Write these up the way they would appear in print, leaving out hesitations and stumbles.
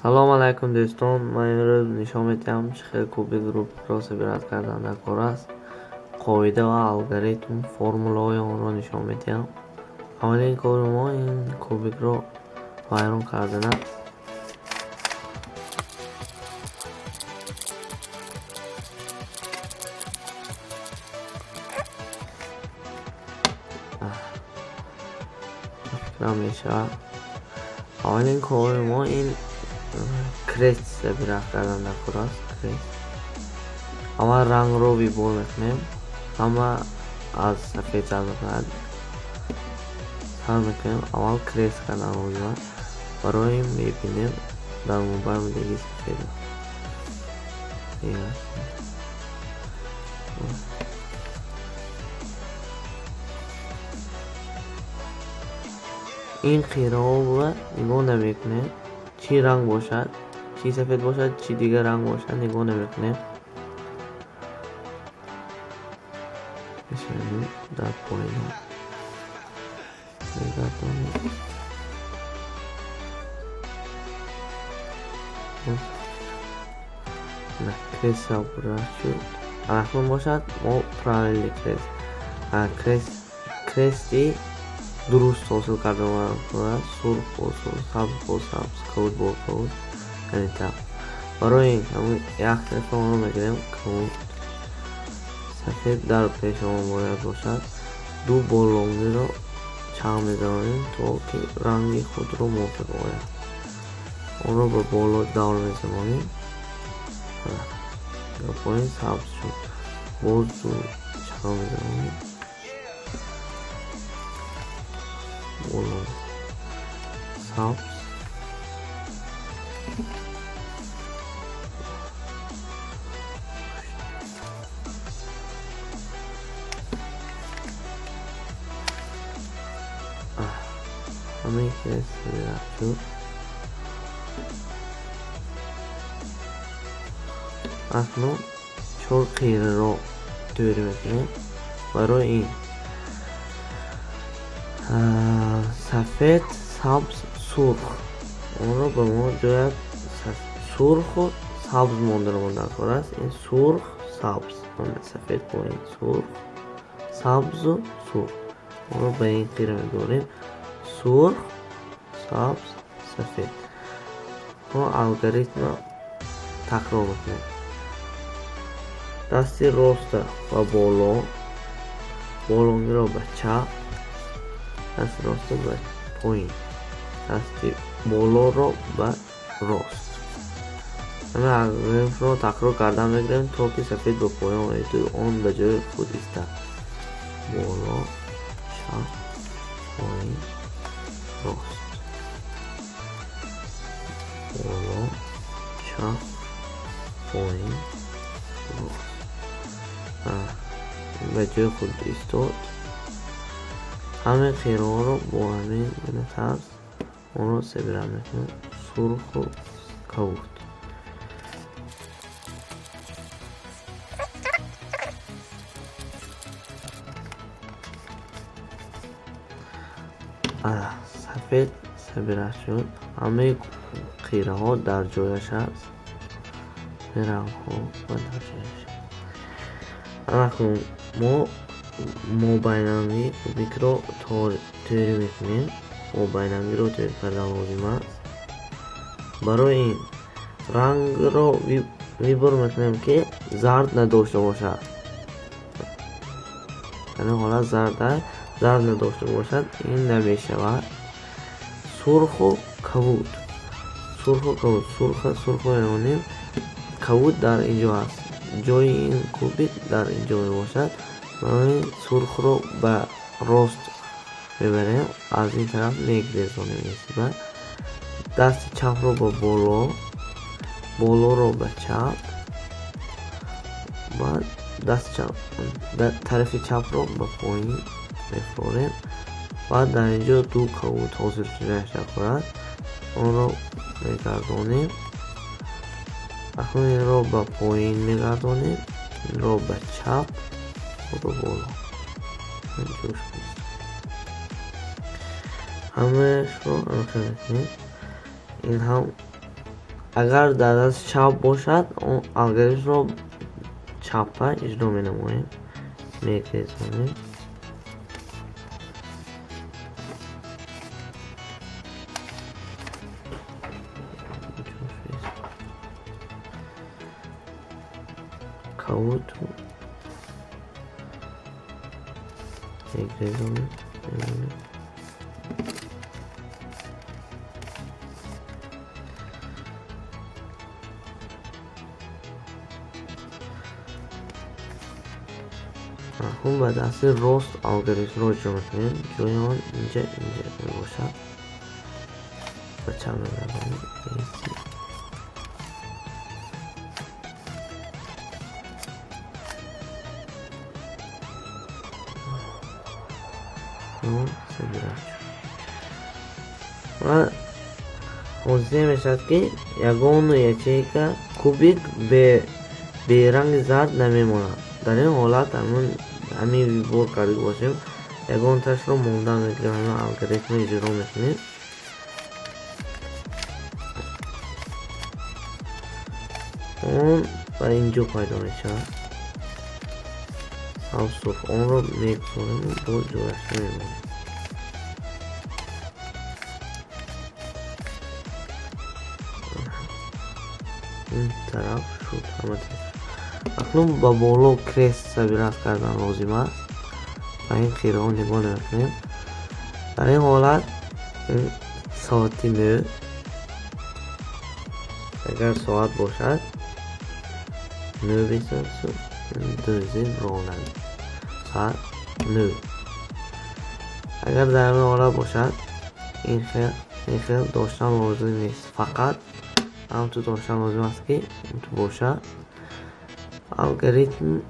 سلام علیکم دوستان، من امروز نشان میدم چه کوبیک رو پروسیجرات کردن در کار است. قاعده و الگوریتم فرمولای آن را نشان میدم. اولین کار ما این کوبیک رو ویران کردن است. اولین کار ما این کریست سپرات کردن در کار است. اول رنگ رو بیبور میکنیم. همه از سفید سر میکنیم. اول کریست کردن رو بیبور برای این میبینیم در موبایل دیگه سفید این خیره ها رو نگاه نمیکنیم چی رنگ باشد، چی سفید باشد، چی دیگر رنگ باشد نگاه نمیکنیم. میشونیم در پایین نگاه کنیم. نه کریست ها برای شد اخمون باشد ما پرالیلی کریستی درست حاصل کرده ما را سرخ با سرخ، سبز با سبز، کود با کود، یعنی تب. برای این همون یک طرف آن رو میگیریم کود سفید در پیش آن باید باشد. دو بالونگی رو چند میزنیم تا که رنگی خود رو موافق باید. آن رو به بالا دور میزنیم در پایین سبز شد. باز دو چند میزنیم بالون سبز همه کریست شد. اکنون چهار خیره رو دوری میکنیم. برای این سفید، سبز، سرخ اون رو به ما جاید سرخ و سبز ماندن در کار است. این سرخ سبز سفید با این سرخ سبز و سرخ اون رو به این خیره میداریم سرخ سبز سفید. ما الگوریتم رو تکرار میکنیم. دستی راست و بالا بالونگی رو به چپ، دستی راست به پایین، دستی بالا رو به راست. همه الگوریتم رو تکرار کردن میگیریم تا که سفید به پایین آید آن به جای خود ایستد. بالا چپ پایین راست، بالا چپ پایین راست. به جای خود ایستاد. همه خیره ها رو با همین طرز اون رو سپرات میکنیم سرخ و کود. سفید سپرات شد. همه خیره ها در جایش هست. رنگ ها و در جایش. اکنون ما بیننگی کوبیک رو توری میکنیم. ما بیننگی رو توری کردن لازم است. برای این رنگ رو ویبر میکنیم که زرد نداشته باشد. یعنی حالا زرد نداشته باشد این نمیشود. سرخ و کود سرخ میمونیم. کود در اینجا است. جای این کوبیک در اینجا می باشد. ما سرخ رو به راست میبریم از این طرف میگذاریم. دست چپ رو به بالا رو به چپ و دست چپ طرف چپ رو به پایین میفروریم. بعد در اینجا دو کود حاصل شده شد. اون رو میگردونیم. اکنون این رو به پایین میگردونیم. این رو به چپ و به بالا همه رو انخیل کنیم. این هم اگر در از چپ باشد اون الگوریتم رو چپ اجرا می‌نماییم. میگذاریم کود میگذاریم اون بعد اصل راست الگوریتم رو اجرا میکنیم. جای آن اینجا باشد و چند می‌رویم و توضیح میشد که یگان ячейка کوبیک به رنگ زرد نمیماند. در این حالت همین ویبور کرده باشیم یگان تاش رو موندن میگیریم. همین الگوریتم اجرا میکنیم. اون و اینجا پیدا میشه ساوس اون رو میگذاریم با جایش میمونیم. این طرف شد همه اکنون با بالا کریست سبیرت کردن لازم است و این خیره ها نگاه نکنیم. در این حالت این ساعتی نو اگر ساعت باشد نو بیسد دوزین رونند ساعت نو. اگر در این حالت باشد این خیل داشتن لازم نیست. فقط هم تو داشتن لازم است که این تو باشد. الگوریتم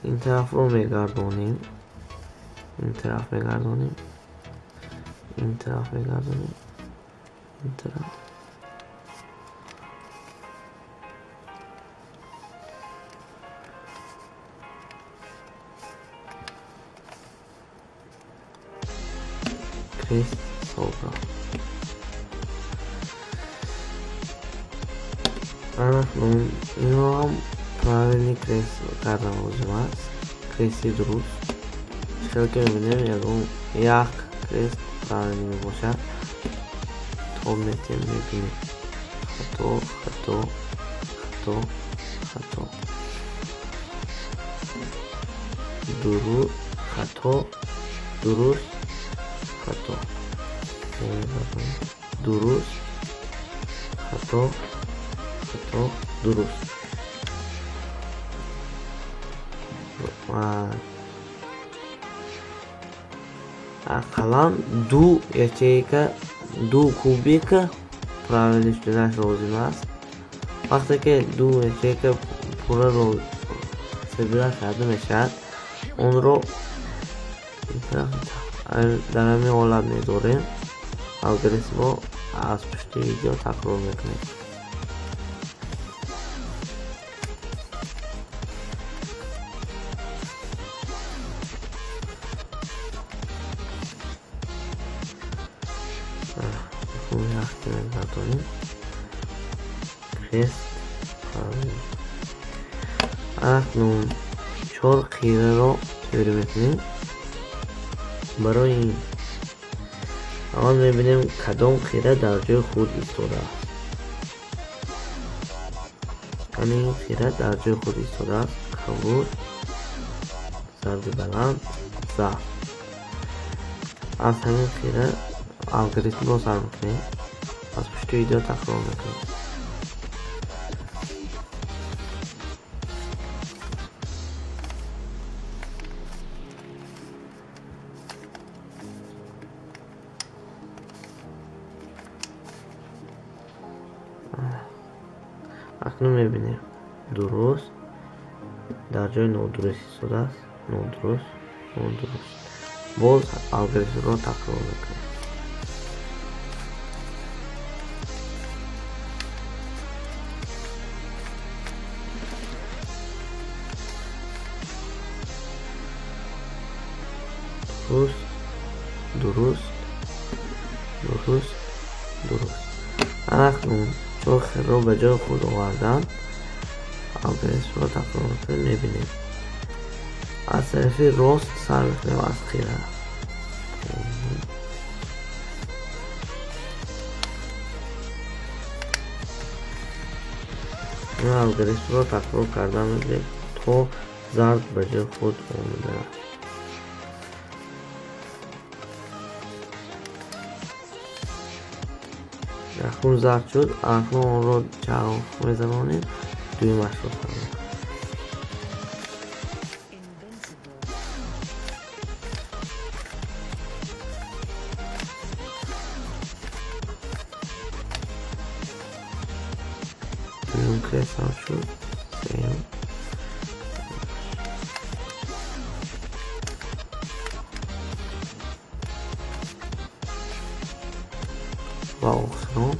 این طرف رو میگردونیم این طرف میگردونیم این طرف میگردونیم این طرف کریست سوگا اکنون این رو هم правильный крест کردن لازم است. کریستی درست شکل که میبینیم یک کریست правильный میباشد تا میتیم میبینیم خطا خطا خطا خطا درست خطا درست خطا درست خطا خطا درست قلم دو ячейка دو کوبیک правильно شدنش لازم است. وقتی که دو ячейка پوره رو سبیره کرده میشد اون رو در همین حالت میداریم. الگوریتم رو از پشت ویدیو تکرار میکنیم. اکنون 4 خیره رو توری میکنیم. برای این اول میبینیم کدام خیره در جای خود ایستاده است. همین خیره در جای خود ایستاده است. کبود زرد بلند زرد. از همین خیره الگوریتم رو سر میکنیم. از پشت ویدیو تکرار میکنیم. اکنون میبینیم درست در جای نادرست ایستاده است. نادرست نادرست. باز الگوریتم رو تکرار میکنیم. درست درست درست درست. اکنون چون خیر رو به جای خود آوردن آدرس رو تکرار میبینیم. از طرف راست سر میکنیم از خیره. این الگوریتم رو تکرار کردن میبینیم تا زرد به جای خود آمده. اکنون زرد شد. اکنون آن رو چرخ میزنانیم دوی مشروط کنیم. دویم که حساب شد. سیم و اخرام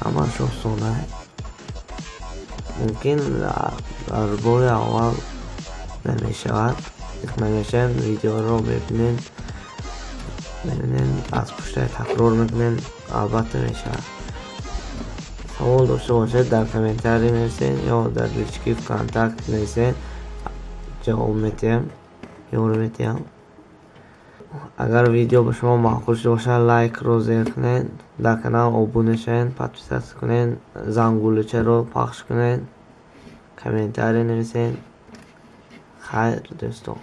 همش آسانه. ممکن در بار اول نمیشود. نمیشن ویدیو رو ببینین از پشت تکرار میکنین البته میشود. سوال داشته باشید در کامنتاری نویسین یا در لیچکی کانتکت نویسین جواب میدیم یارو میدیم. اگر ویدیو به شما معقول شده باشه لایک رو زیر کنین، در کانال ابونه شین، پادپیس کنین، زنگوله رو پخش کنین، کامنتاری نویسین. خیر دوستان.